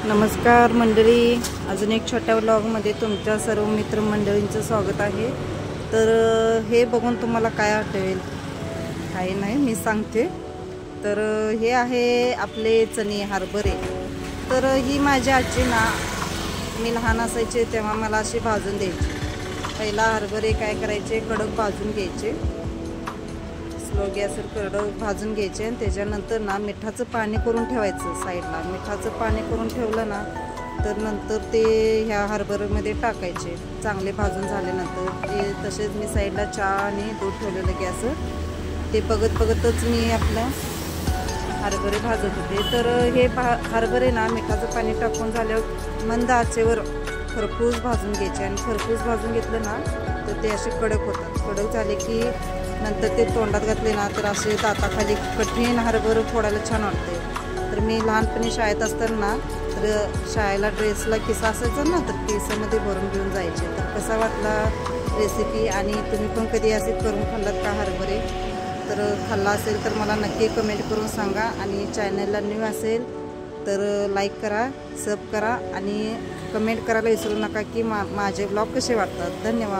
नमस्कार मंडळी, अजून एक छोट्या व्लॉगमध्ये तुमच्या सर्व मित्रमंडळींचं स्वागत आहे। तर हे बघून तुम्हाला काय आठवेल? काही नाही, मी सांगते। तर हे आहे आपले चणे हरभरे। तर ही माझी आजी ना, मी लहान असायचे तेव्हा मला अशी भाजून द्यायची। पहिला हरभरे काय करायचे, कडक भाजून घ्यायचे, स्लो गॅसवर कडक भाजून घ्यायचे आणि त्याच्यानंतर ना मिठाचं पाणी करून ठेवायचं साईडला। मिठाचं पाणी करून ठेवलं ना, तर नंतर ते ह्या हरभऱ्यामध्ये टाकायचे। चांगले भाजून झाल्यानंतर ते तसेच मी साईडला चहा आणि दूध ठेवलेलं गॅसवर, ते बघतच मी आपलं हरभरे भाजत होते। तर हे हरभरे ना मिठाचं पाणी टाकून झाल्यावर मंद आचेवर खरपूस भाजून घ्यायचे आणि खरपूस भाजून घेतलं ना तर ते असे कडक होतात। कडक झाले की नंतर ते तोंडात घातले ना तर असे दाताखाली कठीण हरभरे फोडायला छान वाटते। तर मी लहानपणी शाळेत असताना तर शाळेला ड्रेसला किस्सा असायचा ना, तर केसामध्ये भरून घेऊन जायचे। तर कसा वाटला रेसिपी आणि तुम्ही पण कधी असे करून खाल्लात का हरभरे? तर खाल्ला असेल तर मला नक्की कमेंट करून सांगा आणि चॅनलला न्यू असेल तर लाईक करा, सब करा आणि कमेंट करायला विसरू नका की माझे ब्लॉग कसे वाटतात। धन्यवाद।